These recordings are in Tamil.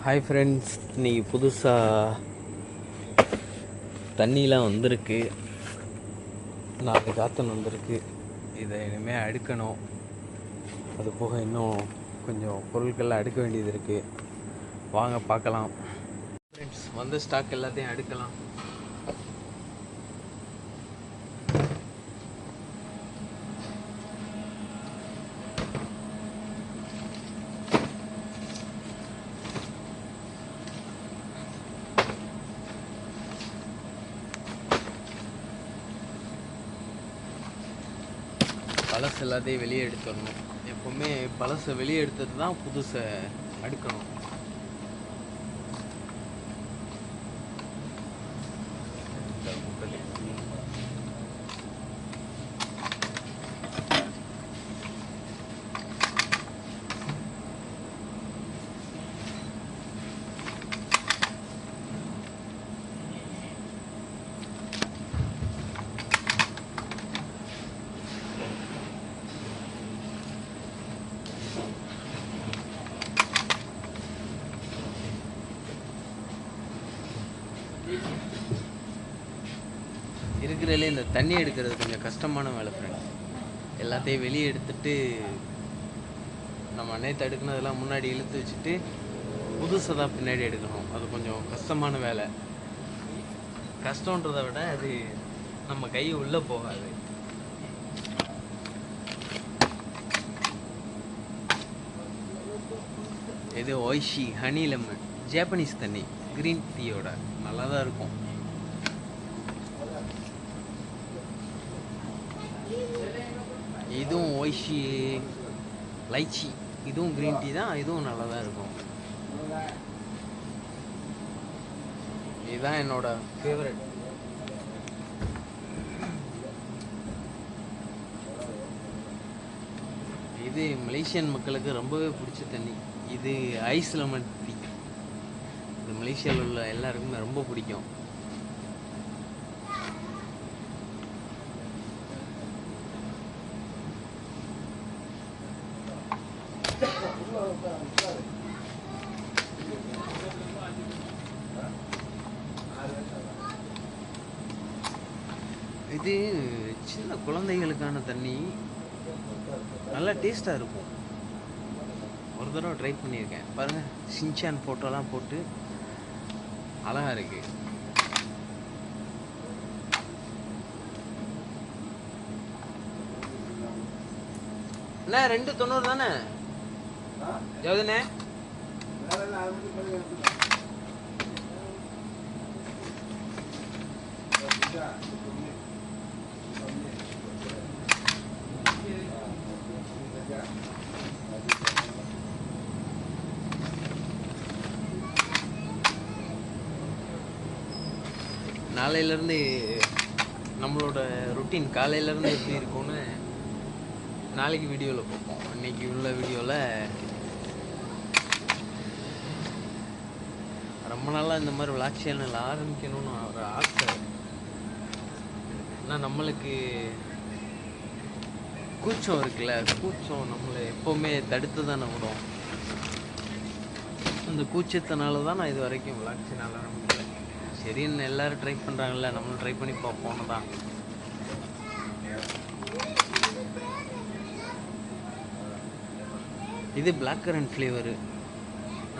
ஹாய் ஃப்ரெண்ட்ஸ், இன்றைக்கி புதுசாக தண்ணிலாம் வந்திருக்கு. 4 காத்தன் வந்திருக்கு. இதை இனிமேல் அடுக்கணும். அது போக இன்னும் கொஞ்சம் பொருட்கள்லாம் அடுக்க வேண்டியது இருக்குது. வாங்க பார்க்கலாம் ஃப்ரெண்ட்ஸ். வந்த ஸ்டாக் எல்லாத்தையும் அடுக்கலாம். பழசு எல்லாத்தையும் வெளியே எடுத்துடணும். எப்போவுமே பழசை வெளியே எடுத்துட்டு தான் புதுசை அடுக்கணும். இருக்கிறதுலே இந்த தண்ணி எடுக்கிறது கொஞ்சம் கஷ்டமான வேலை ஃப்ரெண்ட்ஸ். எல்லாத்தையும் வெளியே எடுத்துட்டு நம்ம நேற்று எடுக்கணுதெல்லாம் முன்னாடி இழுத்து வச்சுட்டு புதுசாக தான் பின்னாடி எடுக்கணும். அது கொஞ்சம் கஷ்டமான வேலை. கஷ்டன்றதை விட அது நம்ம கை உள்ளே போகாது. இது ஒய்ஷி ஹனி லெமன் ஜாப்பனீஸ் தண்ணி, க்ரீன் டீயோட நல்லா தான் இருக்கும். இதுவும் ஒய்ஷி லைச்சி, இதுவும் க்ரீன் டீ தான். இதுவும் நல்லா தான் இருக்கும். இதுதான் என்னோட ஃபேவரட். இது மலேசியன் மக்களுக்கு ரொம்பவே பிடிச்ச தண்ணி. இது ஐஸ் லெமன் டீ. இது மலேசியாவில் உள்ள எல்லாருக்குமே ரொம்ப பிடிக்கும். இது சின்ன குழந்தைகளுக்கான தண்ணி, நல்லா டேஸ்டாக இருக்கும். ஒரு தடவை ட்ரை பண்ணியிருக்கேன் பாருங்கள். ஷின்சான் ஃபோட்டோலாம் போட்டு அழகாக இருக்கு. அண்ணா 290 தானே எவ்வளோண்ணே? நாளையிலேருந்து நம்மளோட ருட்டீன் காலையிலேருந்து எப்படி இருக்கும்னு நாளைக்கு வீடியோவில் பார்ப்போம். இன்றைக்கி உள்ள வீடியோவில் ரொம்ப நாளாக இந்த மாதிரி விளாக் சேனல் ஆரம்பிக்கணும்னு ஒரு ஆசை. ஆனால் நம்மளுக்கு கூச்சம் இருக்குல்ல, கூச்சம் நம்மளை எப்போவுமே தடுத்து தானே விடும். அந்த கூச்சத்தினால தான் நான் இது வரைக்கும் விளாக் சேனல் ஆரம்பிக்கல. சரின்னு எல்லோரும் ட்ரை பண்ணுறாங்கல்ல, நம்மளும் ட்ரை பண்ணி பார்ப்போன்னு தான். இது பிளாக் கரண்ட் ஃப்ளேவரு.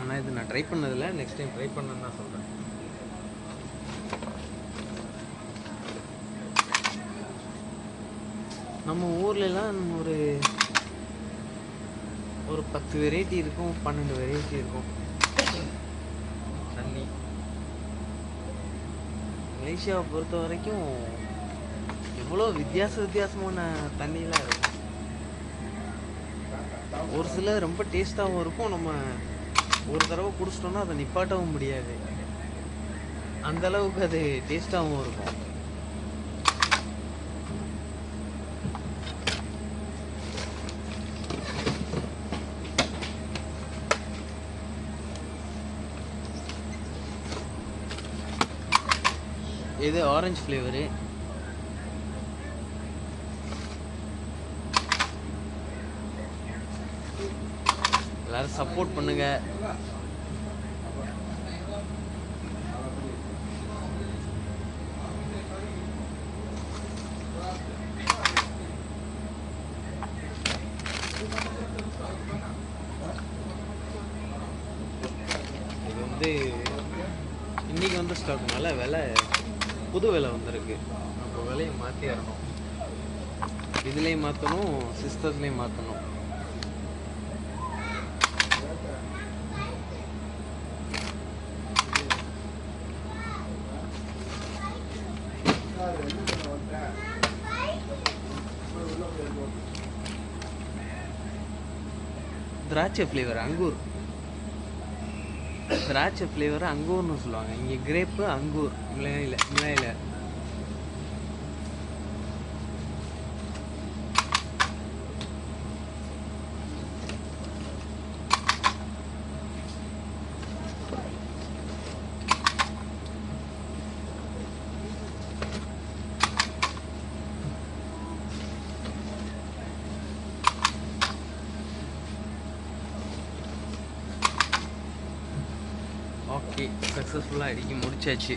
ஆனால் இது நான் ட்ரை பண்ணதில்லை. நெக்ஸ்ட் டைம் ட்ரை பண்ணணுன்னு தான் சொல்கிறேன். நம்ம ஊர்லலாம் ஒரு 10 வெரைட்டி இருக்கும், 12 வெரைட்டி இருக்கும் தண்ணி. மலேசியாவை பொறுத்த வரைக்கும் எவ்வளோ வித்தியாசமான தண்ணிலாம் இருக்கும். ஒரு சில ரொம்ப டேஸ்ட்டாகவும் இருக்கும். நம்ம ஒரு தடவை குடிச்சிட்டோம்னா அதை நிப்பாட்டவும் முடியாது. அந்த அளவுக்கு அது டேஸ்ட்டாகவும் இருக்கும். இது ஆரஞ்சு ஃப்ளேவரு. எல்லாரும் சப்போர்ட் பண்ணுங்க. வந்து இன்றைக்கி வந்து ஸ்டாக்னால விலை புது விலை வந்திருக்கு. நம்ம விலையை மாற்றிடணும். இதுலேயும் மாற்றணும், சிஸ்டர்ஸ்லேயும் மாற்றணும். திராட்சை ஃப்ளேவர் அங்கூர், திராட்சை ஃப்ளேவர் அங்கூர்னு சொல்லுவாங்க. இங்கே கிரேப்பு அங்கூர், மிளையில. ஓகே, சக்ஸஸ்ஃபுல்லாக அடிக்க முடிச்சாச்சு.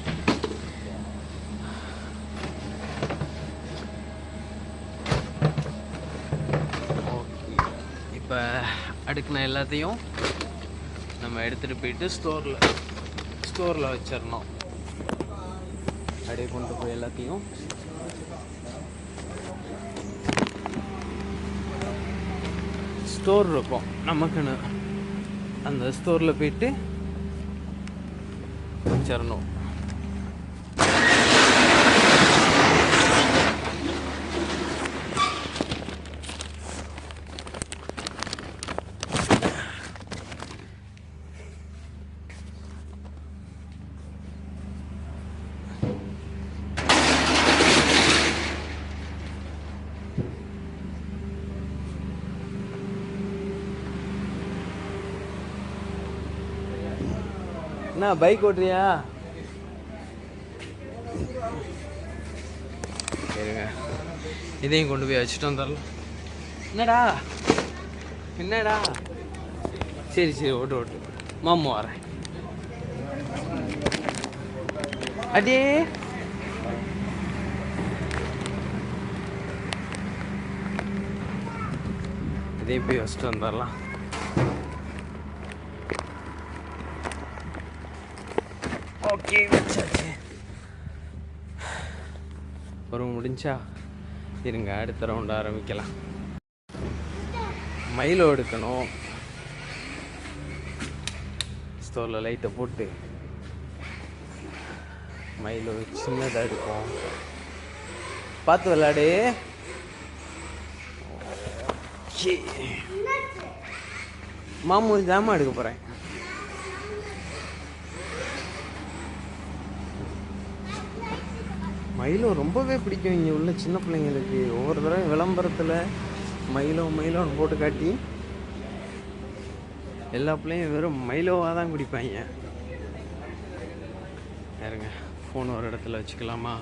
ஓகே, இப்போ அடுக்கின எல்லாத்தையும் நம்ம எடுத்துகிட்டு போயிட்டு ஸ்டோரில் வச்சிடணும். அப்படியே கொண்டு போய் எல்லாத்தையும் ஸ்டோர் இருக்கும் நமக்குன்னு, அந்த ஸ்டோரில் போயிட்டு வச்சிடணும். என்ன பைக் ஓட்டுறியா? சரிங்க, இதையும் கொண்டு போய் வச்சுட்டு வந்துடலாம். என்னடா சரி ஓட்டு மாமா வரேன். அடே இதையும் போய் வச்சுட்டு வந்துடலாம். ஓகே, வச்சாச்சு. ஒரு முடிஞ்சா இருங்க, அடுத்த ரவுண்ட் ஆரம்பிக்கலாம். மைலோ எடுக்கணும். ஸ்டோரில் லைட்டை போட்டு மைலோ சின்னதாக எடுக்கும். பார்த்து விளையாடு. மாமூலி ஜாமான் எடுக்க போகிறேன். மைலோ ரொம்பவே பிடிக்கும் இங்கே உள்ள சின்ன பிள்ளைங்களுக்கு. ஒவ்வொரு தடவை விளம்பரத்தில் மைலோன்னு போட்டு காட்டி எல்லா பிள்ளையும் வெறும் மைலோவாக தான் குடிப்பாங்க. யாருங்க ஃபோன் ஒரு இடத்துல வச்சுக்கலாமா?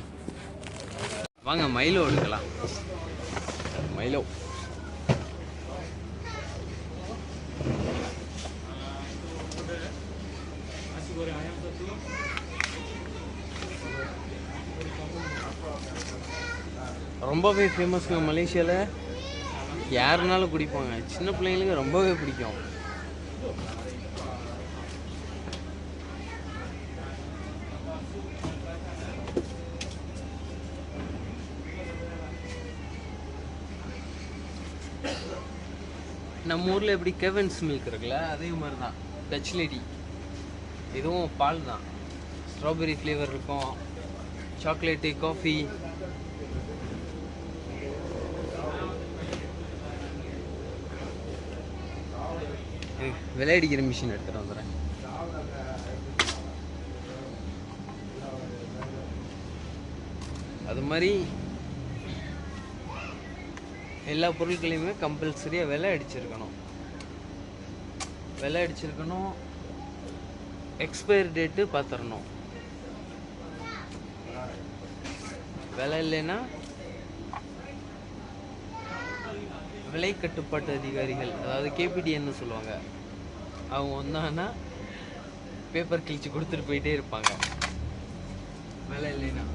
வாங்க மைலோ எடுக்கலாம். மைலோ ரொம்பவே ஃபேமஸுங்க மலேசியாவில். யாருனாலும் குடிப்பாங்க. சின்ன பிள்ளைங்களுக்கு ரொம்பவே பிடிக்கும். நம்ம ஊரில் எப்படி கெவன்ஸ் மில்க் இருக்குல்ல, அதே மாதிரி தான் டச் லேடி. இதுவும் பால் தான். ஸ்ட்ராபெரி ஃப்ளேவர் இருக்கும், சாக்லேட்டு, காஃபி. விளையாடிக்கிற மிஷின் எடுத்துகிட்டு வந்துடுறேன். அது மாதிரி எல்லா பொருட்களையுமே கம்பல்சரியாக விலை அடிச்சிருக்கணும். Expiry date பார்த்துடணும். விலை இல்லைன்னா விலை கட்டுப்பாட்டு அதிகாரிகள், அதாவது கேபிடின்னு சொல்லுவாங்க, அவங்க வந்தாங்கன்னா பேப்பர் கிழிச்சு கொடுத்துட்டு போயிட்டே இருப்பாங்க விலை இல்லைன்னா.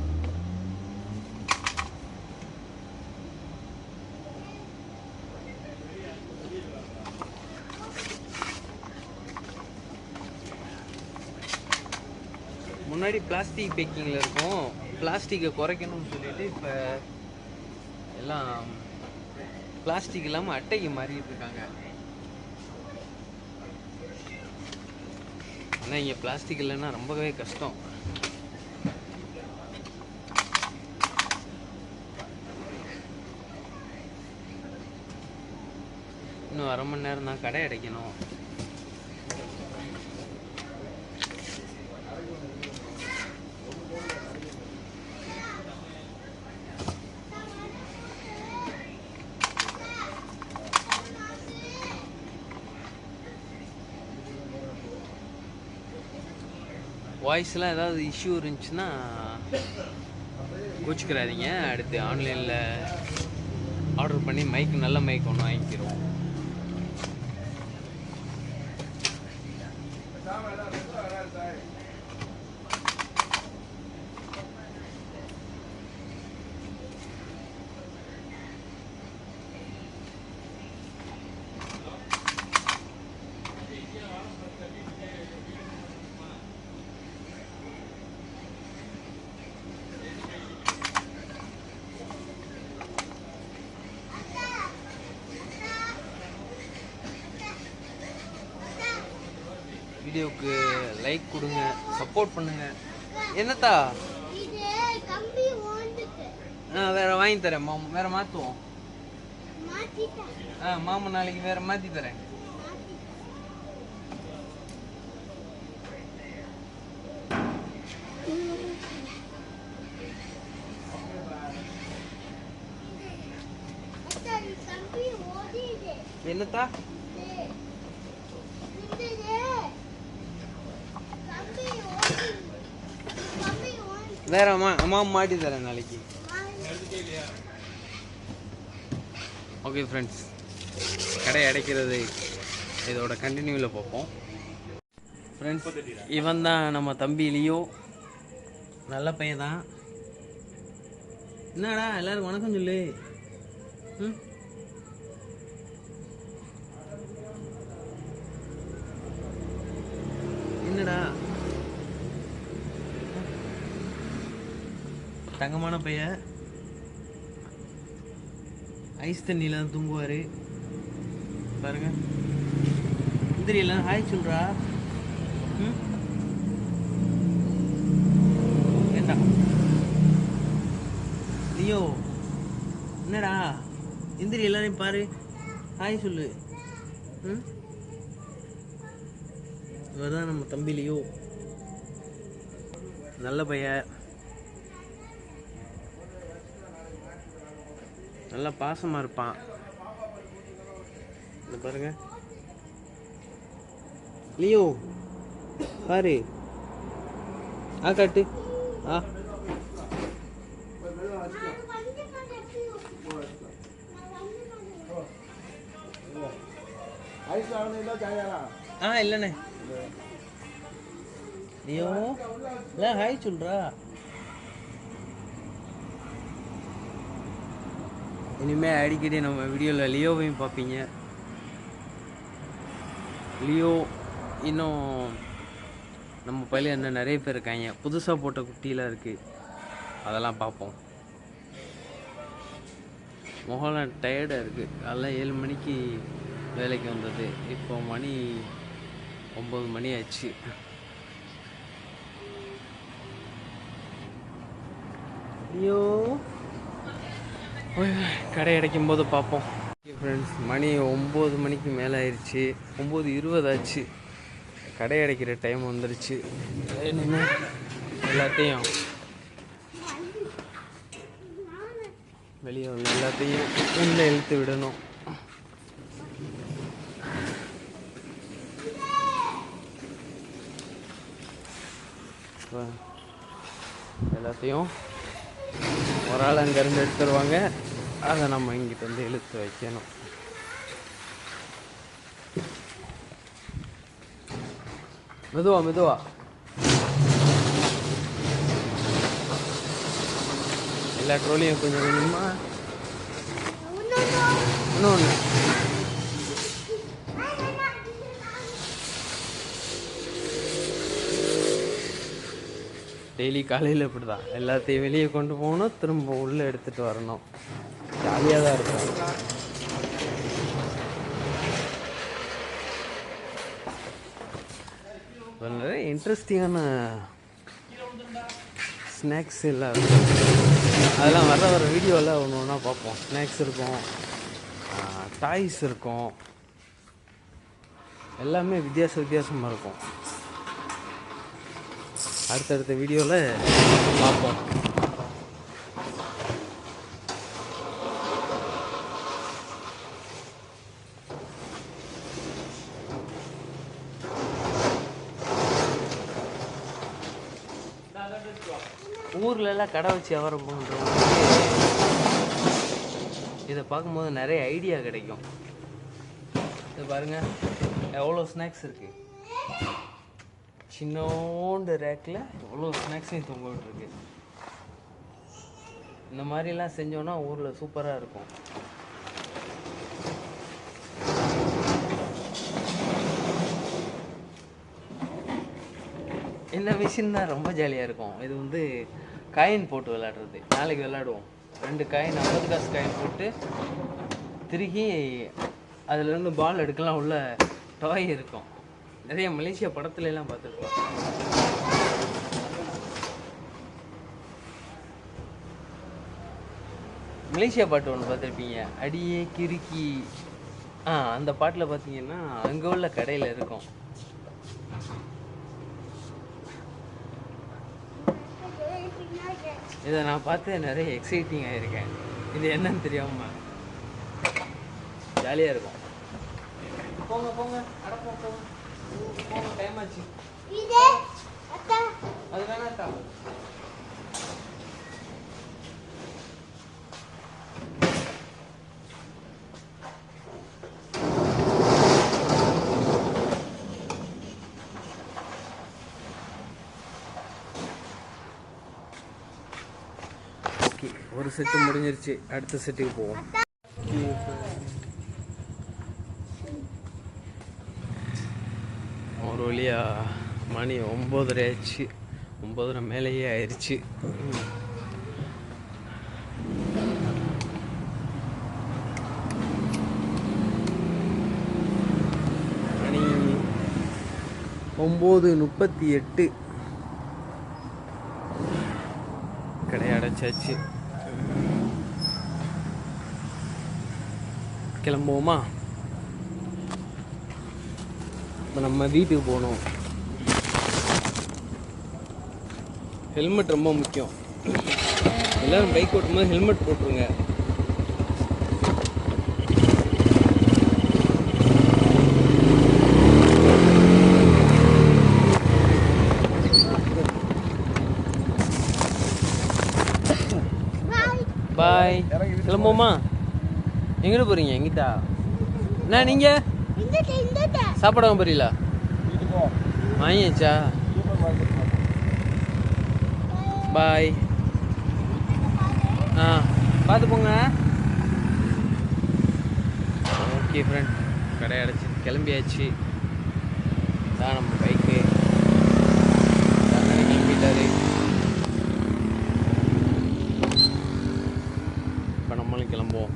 முன்னாடி பிளாஸ்டிக் பேக்கிங்கில் இருக்கும். பிளாஸ்டிக்கை குறைக்கணும்னு சொல்லிட்டு இப்போ எல்லாம் பிளாஸ்டிக் இல்லாமல் அட்டைக்கு மாறிட்டு இருக்காங்க. ஆனால் இங்கே பிளாஸ்டிக் இல்லைன்னா ரொம்பவே கஷ்டம். இன்னும் அரை மணி நேரம் தான் கடை அடைக்கணும். வாய்ஸ்லாம் ஏதாவது இஷ்யூ இருந்துச்சுன்னா கோச்சிக்கிறாதீங்க. அடுத்து ஆன்லைனில் ஆர்டர் பண்ணி மைக் நல்ல மைக் ஒன்று வாங்கிக்கிறோம். வீடியோவுக்கு லைக் கொடுங்க, சப்போர்ட் பண்ணுங்க. என்னத்தா வேற வாங்கி தரேன். வேற மாற்றுவோம். மாமா நாளைக்கு வேற மாற்றி தரேன். என்னத்தா வேற அம்மா மாட்டி தரேன் நாளைக்கு. ஓகே ஃப்ரெண்ட்ஸ், கடை அடைக்கிறது இதோட கண்டினியூவில் பார்ப்போம். ஃப்ரெண்ட்ஸ், இவன் தான் நம்ம தம்பி லியோ. நல்ல பையன் தான். என்னடா எல்லாரும் வணக்கம் சொல்லு. என்னடா தங்கமான பையன். ஐஸ் தண்ணியில் தான் தூங்குவார் பாருங்க. எல்லாம் ஹாய் சொல்றா. ஏண்டா லியோ, என்னடா எந்திரி, எல்லாரையும் பாரு, ஹாய் சொல்லு. இவர்தான் நம்ம தம்பி லியோ. நல்ல பையன், நல்லா பாசமாக இருப்பான். இந்த பாருங்க லியோ, பாரு, காட்டு. இல்லைண்ணே லியோ, இல்லை ஹாய் சொல்றா. இனிமேல் அடிக்கடி நம்ம வீடியோவில் லியோவையும் பார்ப்பீங்க. லியோ இன்னும் நம்ம பள்ளியில் இன்னும் நிறைய பேர் இருக்காங்க. புதுசாக போட்ட குட்டிலாம் இருக்குது, அதெல்லாம் பார்ப்போம். முகலாம் டயர்டாக இருக்குது. காலைல 7 மணிக்கு வேலைக்கு வந்தது. இப்போ மணி 9 மணி ஆச்சு. லியோ கடை அடைக்கும் போது பார்ப்போம். ஃப்ரெண்ட்ஸ், மணி 9 மணிக்கு மேலே ஆயிடுச்சு. 9:20 ஆச்சு. கடை அடைக்கிற டைம் வந்துருச்சு. இனிமேல் எல்லாத்தையும் வெளியே உள்ள எல்லாத்தையும் உள்ளே இழுத்து விடணும். எல்லாத்தையும் ஒரு ஆள் அங்கேருந்து எடுத்துருவாங்க. அதை நம்ம இங்கிட்ட வந்து இழுத்து வைக்கணும். மெதுவா எல்லா ட்ரோலியும் கொஞ்சம் கொஞ்சமாக இன்னொன்று டெய்லி காலையில் இப்படி தான் எல்லாத்தையும் வெளியே கொண்டு போகணும், திரும்ப உள்ளே எடுத்துகிட்டு வரணும். ஜாலியாக தான் இருக்கும். நிறைய இன்ட்ரெஸ்டிங்கான ஸ்நாக்ஸ் எல்லாம் இருக்கும். அதெல்லாம் வர வீடியோவில் ஒன்று ஒன்றா பார்ப்போம். ஸ்நாக்ஸ் இருக்கும், டாய்ஸ் இருக்கும், எல்லாமே வித்தியாசமாக இருக்கும். அடுத்தடுத்த வீடியோவில் பார்ப்போம். ஊர்லலாம் கடை வச்சு வியாபாரம் பண்ணுறவங்க இதை பார்க்கும்போது நிறைய ஐடியா கிடைக்கும். இது பாருங்கள், எவ்வளோ ஸ்நாக்ஸ் இருக்குது. சின்னோண்டு ரேக்கில் எவ்வளோ ஸ்நாக்ஸையும் தொங்க விட்டுருக்கு. இந்த மாதிரிலாம் செஞ்சோன்னா ஊரில் சூப்பராக இருக்கும். இந்த மிஷின் தான் ரொம்ப ஜாலியாக இருக்கும். இது வந்து காயின் போட்டு விளையாடுறது. நாளைக்கு விளையாடுவோம். 2 காயின் 50 காசு காயின் போட்டு திருகி அதுலேருந்து பால் எடுக்கலாம். உள்ள டாய் இருக்கும். நிறைய மலேசியா படத்துலலாம் பார்த்துருக்கோம். மலேசியா பாட்டு ஒன்று பார்த்துருப்பீங்க, அடியே கிறுக்கி. அந்த பாட்டில் பார்த்தீங்கன்னா அங்கே உள்ள கடையில் இருக்கும். இதை நான் பார்த்து நிறைய எக்ஸைட்டிங் ஆகிருக்கேன். இது என்னன்னு தெரியாமல் ஜாலியாக இருக்கும். போங்க போங்க, அடப்போம் போங்க போங்க, டைம் ஆச்சு. அது வேணாக்கா. ஒரு செட்டு முடிஞ்சிருச்சு, அடுத்த செட்டுக்கு போவோம். ஒரு வழியா மணி 9:30 ஆயிடுச்சு. 9:30 மேலேயே ஆயிடுச்சு. மணி 9:38. கடை அடைச்சாச்சு. கிளம்புவோமா? இப்போ நம்ம வீட்டுக்கு போகணும். ஹெல்மெட் ரொம்ப முக்கியம். எல்லோரும் பைக் ஓட்டும்போது ஹெல்மெட் போட்டுருங்க. பாய். கிளம்புவோமா? எங்கிட்ட போகிறீங்க? எங்கிட்டா? என்ன நீங்கள் சாப்பிடாம போறீங்களா? வாங்கியாச்சா? பாய். பார்த்து போங்க. ஓகே ஃப்ரெண்ட், கடை அடைச்சி கிளம்பியாச்சு. தான் நம்ம பைக்கு கிளம்பிட்டாரு. இப்போ நம்மளும் கிளம்புவோம்.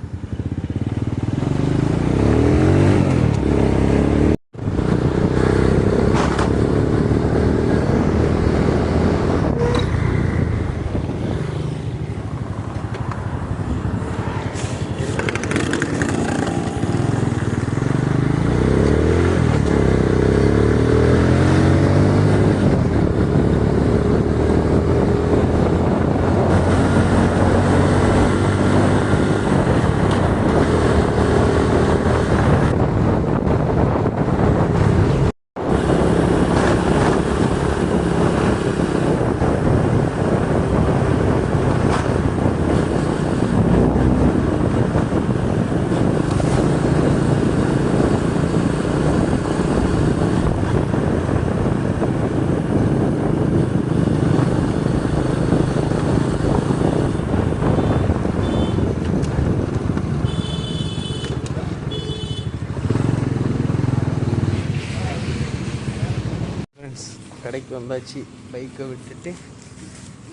கடைக்கு வந்தாச்சு. பைக்கை விட்டுட்டு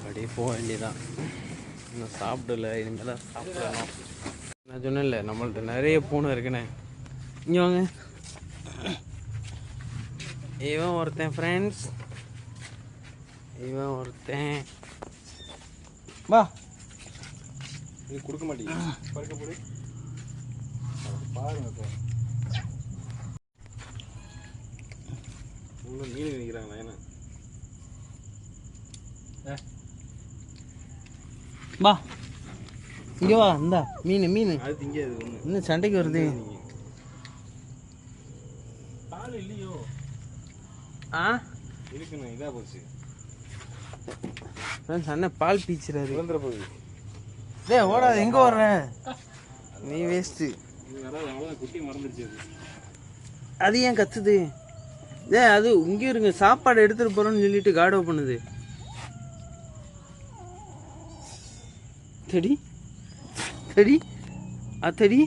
அப்படியே போக வேண்டியதான். இன்னும் சாப்பிடல, இனிமேல் தான் சாப்பிடணும். நான் சொன்னேன்ல நம்மள்ட்ட நிறைய பூனை இருக்குண்ணே. இங்கே வாங்க, இவன் ஒருத்தன் ஃப்ரெண்ட்ஸ், இவன் ஒருத்தன். வா, இது கொடுக்க மாட்டேங்க, பறக்க போடு பாருங்க. இன்னும் மீன் நினைக்கிறாங்களா? என்ன வா இங்கே வா, இந்த மீன் அது திங்காது ஒன்று. இன்னும் சண்டைக்கு வருது. பால் இல்லையோ? ஆ இருக்குண்ணா, இதாக போச்சு ஃப்ரெண்ட்ஸ். அண்ணன் பால் பீச்சுறாரு. சுதந்திர போகுது. டே ஓடாது, எங்கே ஓடுற நீ? வேஸ்ட்டு. குட்டி மறந்துடுச்சு. அது ஏன் கத்துது? டே அது இங்கே இருங்க, சாப்பாடு எடுத்துகிட்டு போகிறோன்னு சொல்லிட்டு கார்டோ பண்ணுது. தடி தடி அத்தடி.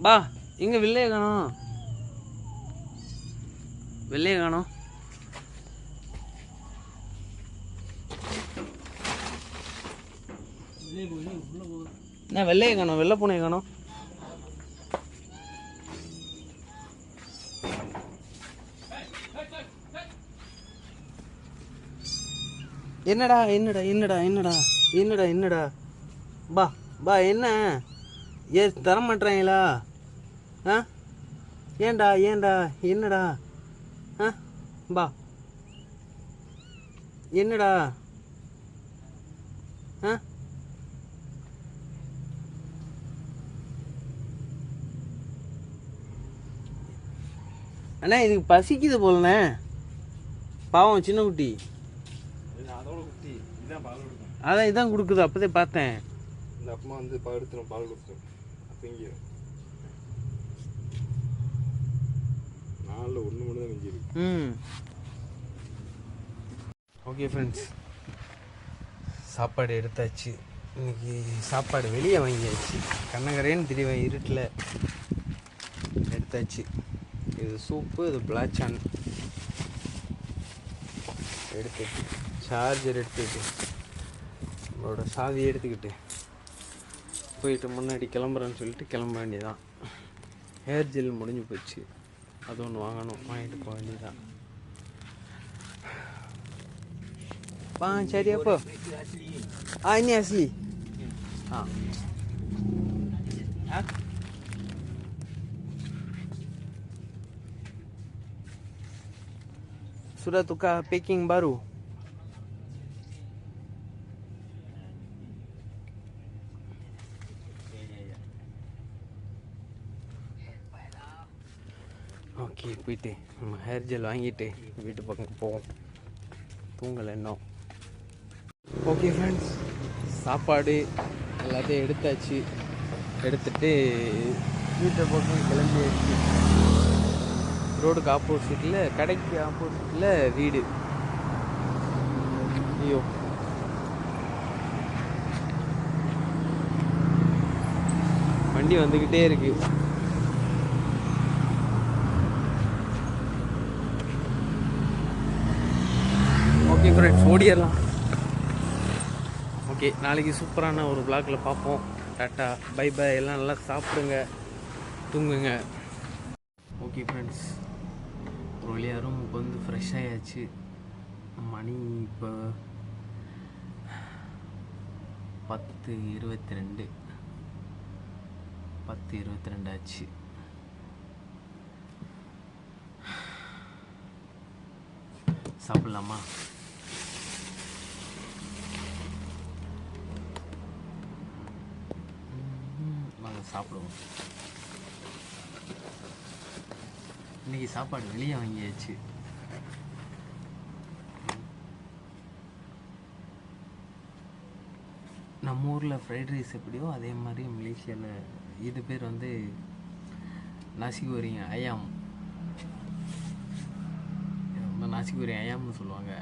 பா, இங்கே வெள்ளையை காணோம், வெள்ளையை காணோம். என்ன வெள்ளையை காணோம், வெள்ளை பூனையை காணோம். என்னடா என்னடா என்னடா என்னடா என்னடா என்னடா? பா பா, என்ன தர மாட்டேறாங்களா? ஆ ஏண்டா ஏண்டா என்னடா? ஆ பா, என்னடா? ஆ அண்ணா இதுக்கு பசிக்குது போலண்ணே, பாவம் சின்ன குட்டி. அதோட குட்டி இதான் பால் கொடுக்கும். அதான் இதான் கொடுக்குது, அப்போதே பார்த்தேன். இந்த அப்பமா வந்து பால் எடுத்துரும், பால் கொடுத்துரும். திங்கிடும். 4ல் 1 மட்டும் தான் மிஞ்சிருக்கு. ஓகே ஃப்ரெண்ட்ஸ், சாப்பாடு எடுத்தாச்சு. இன்னைக்கு சாப்பாடு வெளியே வாங்கியாச்சு. கண்ணகரேன்னு திடீவன் இருட்டில் எடுத்தாச்சு. இது சூப்பு, இது பிளாச்சான் எடுத்துட்டு, சார்ஜர் எடுத்துக்கிட்டு, நம்மளோட சாவியை எடுத்துக்கிட்டு போயிட்டு முன்னாடி கிளம்புறேன்னு சொல்லிட்டு கிளம்ப வேண்டியதான். ஹேர் ஜெல் முடிஞ்சு போச்சு, அது ஒன்று வாங்கணும், வாங்கிட்டு போக வேண்டியதான். cari apa? Ini asli. Sudah tukar packing baru. Okay, போயிட்டு நம்ம ஹேர் ஜெல் வாங்கிட்டு வீட்டு பக்கம் போவோம். தூங்கலை இன்னும். ஓகே ஃப்ரெண்ட்ஸ், சாப்பாடு எல்லாத்தையும் எடுத்தாச்சு. எடுத்துட்டு வீட்டை பக்கம் கிளம்பியாச்சு. ரோடுக்கு ஆப்போசிட்டில், கடைக்கு ஆப்போசிட்டில் வீடு. ஐயோ, வண்டி வந்துக்கிட்டே இருக்கு. ஓகே ஃப்ரெண்ட்ஸ், ஓடிடலாம். ஓகே, நாளைக்கு சூப்பரான ஒரு vlogல பார்ப்போம். டாட்டா, பை பை. எல்லாம் நல்லா சாப்பிடுங்க, தூங்குங்க. ஓகே ஃப்ரெண்ட்ஸ், ஒரு வழியாக ரூமுக்கு வந்து ஃப்ரெஷ் ஆயாச்சு. மணி இப்போ 10:22 ஆச்சு. சாப்பிட்லாமா? வாங்க சாப்பிடுவோம். இன்னைக்கு சாப்பாடு வெளியே வாங்கியாச்சு. நம்ம ஊரில் ஃப்ரைட் ரைஸ் எப்படியோ அதே மாதிரி மலேசியாவில் இது பேர் வந்து நாசி கோரிங் அயாம். நாசி கோரிங் அயாம்னு சொல்லுவாங்க.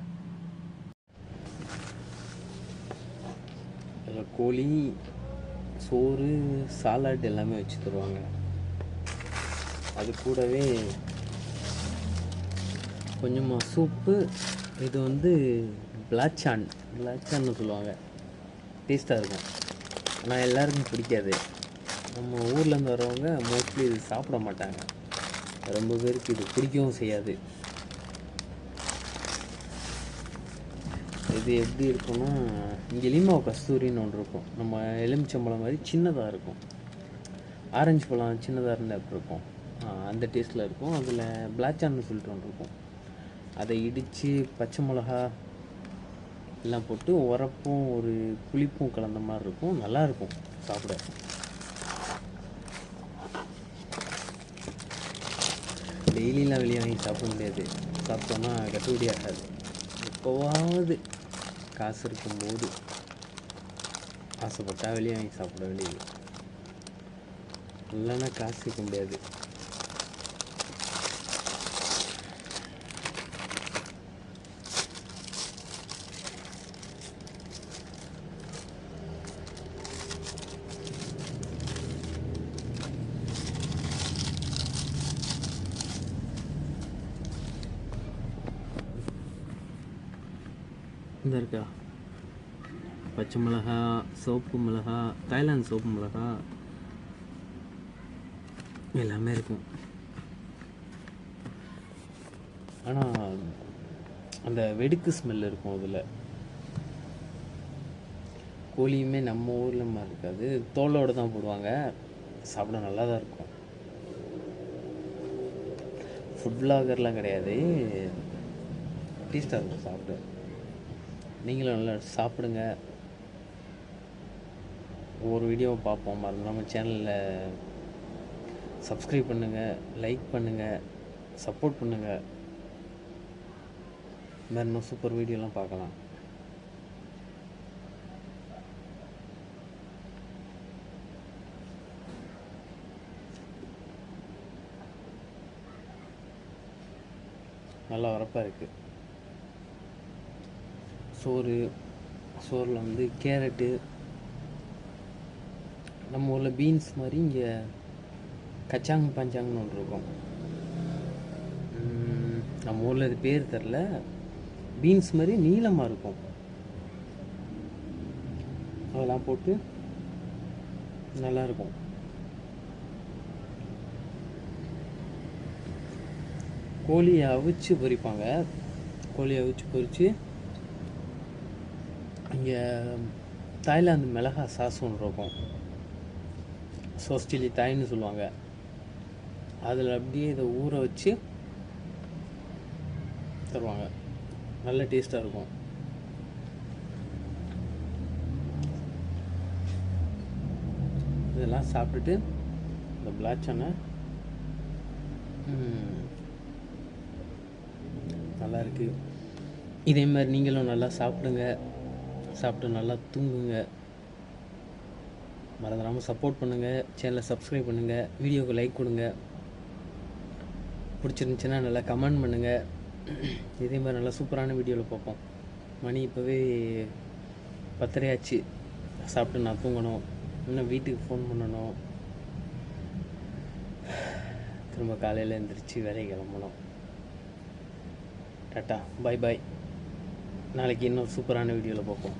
அதில் கோழி, சோறு, சாலாட் எல்லாமே வச்சு தருவாங்க. அது கூடவே கொஞ்சமாக சூப்பு. இது வந்து பிளாச்சான்னு சொல்லுவாங்க. டேஸ்ட்டாக இருக்கும். ஆனால் எல்லாருக்கும் பிடிக்காது. நம்ம ஊர்லேருந்து வரவங்க மோஸ்ட்லி இது சாப்பிட மாட்டாங்க. ரொம்ப பேருக்கு இது பிடிக்கவும் செய்யாது. இது எப்படி இருக்குன்னா, இங்கே லிமாவு கஸ்தூரின்னு ஒன்று இருக்கும். நம்ம எலுமிச்சம்பழம் மாதிரி சின்னதாக இருக்கும். ஆரஞ்சு பழம் சின்னதாக இருந்தால் எப்படி இருக்கும், அந்த டேஸ்ட்டில் இருக்கும். அதில் பிளாச்சான்னு சொல்லிட்டு ஒன்று இருக்கும். அதை இடித்து பச்சை மிளகா எல்லாம் போட்டு உரப்பும் ஒரு புளிப்பும் கலந்த மாதிரி இருக்கும். நல்லாயிருக்கும் சாப்பிட. டெய்லியெலாம் வெளியே வாங்கி சாப்பிட முடியாது. சாப்பிட்டோன்னா கட்டுப்படி ஆகாது. எப்போவாவது காசு இருக்கும்போது ஆசைப்பட்டா வெளியே வாங்கி சாப்பிட வேண்டியது. இல்லைன்னா காசு இருக்க முடியாது. இந்த இருக்கா பச்சை மிளகா, சோப்பு மிளகா, தாய்லாந்து சோப்பு மிளகா எல்லாமே இருக்கும். ஆனால் அந்த வெடுக்கு ஸ்மெல் இருக்கும் அதில். கோழியுமே நம்ம ஊரில் மாதிரி இருக்காது. தோலோடு தான் போடுவாங்க. சாப்பிட நல்லா தான் இருக்கும். ஃபுட் பிளாகர்லாம் கிடையாது. டேஸ்ட்டாக இருக்கும் சாப்பிட. நீங்களும் நல்லா சாப்பிடுங்க. ஒவ்வொரு வீடியோவை பார்ப்போம். மறந்துடாமல் சேனலில் சப்ஸ்கிரைப் பண்ணுங்கள், லைக் பண்ணுங்கள், சப்போர்ட் பண்ணுங்கள். இந்த மாதிரி இன்னும் சூப்பர் வீடியோலாம் பார்க்கலாம். நல்லா உரப்பாக இருக்குது. சோறில் வந்து கேரட்டு, நம்ம ஊரில் பீன்ஸ் மாதிரி இங்கே கச்சாங் பஞ்சாங்னு ஒன்று இருக்கும். நம்ம ஊரில் இது பேர் தெரில. பீன்ஸ் மாதிரி நீளமாக இருக்கும். அதெல்லாம் போட்டு நல்லாயிருக்கும். கோழியை அவிச்சு பொரிப்பாங்க. கோழியை அவிச்சு பொரித்து இங்கே தாய்லாந்து மிளகா சாஸ் ஒன்று இருக்கும். சோஸ் சில்லி தாய்ன்னு சொல்லுவாங்க. அதில் அப்படியே இதை ஊற வச்சு தருவாங்க. நல்ல டேஸ்ட்டாக இருக்கும். இதெல்லாம் சாப்பிட்டுட்டு இந்த பிளாச்சானை நல்லா இருக்குது. இதே மாதிரி நீங்களும் நல்லா சாப்பிடுங்க. சாப்பிட்டு நல்லா தூங்குங்க. மறந்துடாமல் சப்போர்ட் பண்ணுங்கள். சேனலை சப்ஸ்கிரைப் பண்ணுங்கள். வீடியோவுக்கு லைக் கொடுங்க. பிடிச்சிருந்துச்சின்னா நல்லா கமெண்ட் பண்ணுங்கள். இதே மாதிரி நல்லா சூப்பரான வீடியோவில் பார்ப்போம். மணி இப்போவே 10:30 ஆச்சு. சாப்பிட்டு நான் தூங்கணும். இன்னும் வீட்டுக்கு ஃபோன் பண்ணணும். திரும்ப காலையில் எழுந்திரிச்சு வேலைக்கு கிளம்பணும். டாட்டா, பாய் பாய். நாளைக்கு இன்னும் சூப்பரான வீடியோவில் பார்ப்போம்.